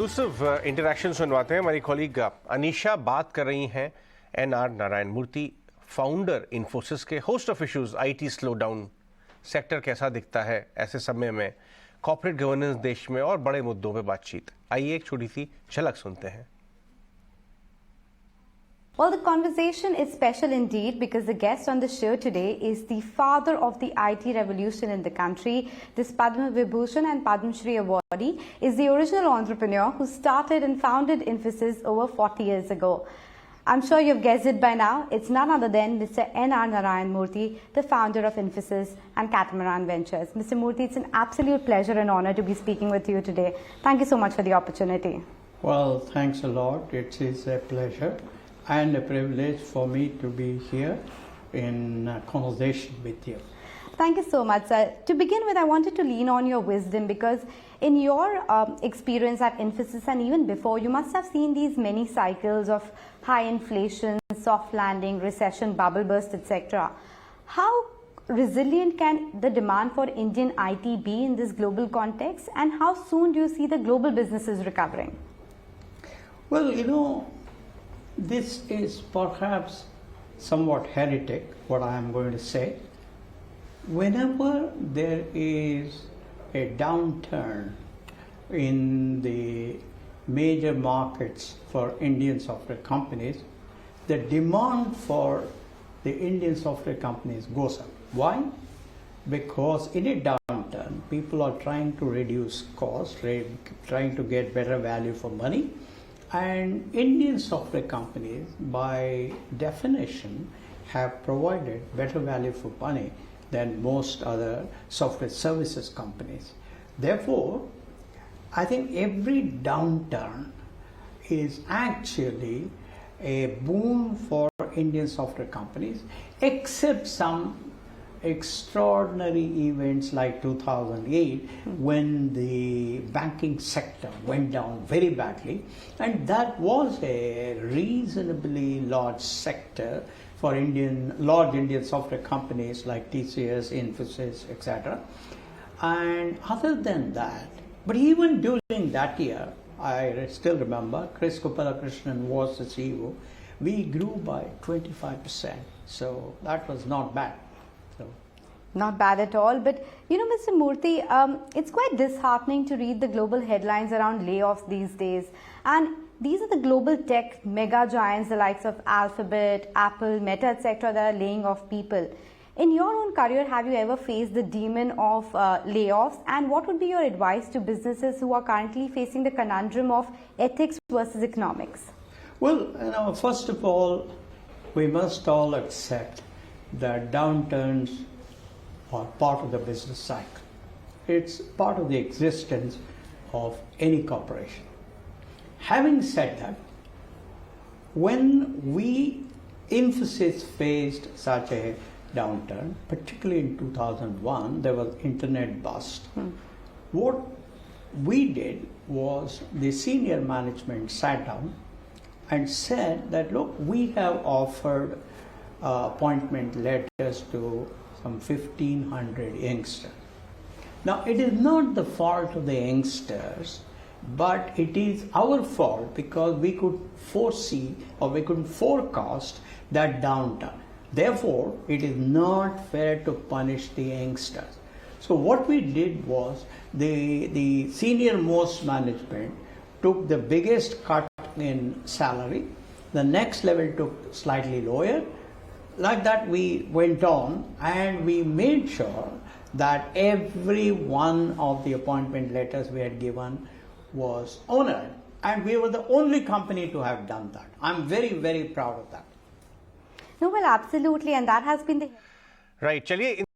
Exclusive interaction सुनवाते हैं। हमारी colleague Anisha बात कर रही हैं एनआर नारायण मूर्ति, फाउंडर इन्फोसिस के, host of issues IT slowdown, sector कैसा दिखता है ऐसे समय में, कॉर्पोरेट गवर्नेंस देश में और बड़े मुद्दों पे बातचीत। आइए एक छोटी सी झलक सुनते हैं। Well, the conversation is special indeed because the guest on the show today is the father of the IT revolution in the country. This Padma Vibhushan and Padma Shri awardee is the original entrepreneur who started and founded Infosys over 40 years ago. I'm sure you've guessed it by now. It's none other than Mr. N.R. Narayana Murthy, the founder of Infosys and Catamaran Ventures. Mr. Murthy, it's an absolute pleasure and honor to be speaking with you today. Thank you so much for the opportunity. Well, thanks a lot. It is a pleasure and a privilege for me to be here in conversation with you. Thank you so much, sir. To begin with, I wanted to lean on your wisdom because in your experience at Infosys and even before, you must have seen these many cycles of high inflation, soft landing, recession, bubble burst, etc. How resilient can the demand for Indian IT be in this global context, and how soon do you see the global businesses recovering? Well, this is perhaps somewhat heretic, what I am going to say. Whenever there is a downturn in the major markets for Indian software companies, the demand for the Indian software companies goes up. Why? Because in a downturn, people are trying to reduce costs, trying to get better value for money. And Indian software companies, by definition, have provided better value for money than most other software services companies. Therefore, I think every downturn is actually a boon for Indian software companies, except some extraordinary events like 2008 when the banking sector went down very badly, and that was a reasonably large sector for large Indian software companies like TCS, Infosys, etc. And other than that, but even during that year, I still remember Chris Gopalakrishnan was the CEO, we grew by 25%, so that was not bad. Not bad at all. But Mr. Murthy, it's quite disheartening to read the global headlines around layoffs these days. And these are the global tech mega giants, the likes of Alphabet, Apple, Meta, etc., that are laying off people. In your own career, have you ever faced the demon of layoffs? And what would be your advice to businesses who are currently facing the conundrum of ethics versus economics? Well, first of all, we must all accept that downturns are part of the business cycle. It's part of the existence of any corporation. Having said that, when Infosys faced such a downturn, particularly in 2001, there was internet bust. What we did was the senior management sat down and said that, look, we have offered appointment letters to some 1,500 youngsters. Now, it is not the fault of the youngsters, but it is our fault because we could foresee or we could forecast that downturn. Therefore, it is not fair to punish the youngsters. So what we did was the senior most management took the biggest cut in salary, the next level took slightly lower. Like that we went on and we made sure that every one of the appointment letters we had given was honored, and we were the only company to have done that. I'm very, very proud of that. No, well, absolutely, and that has been the... Right, चलिए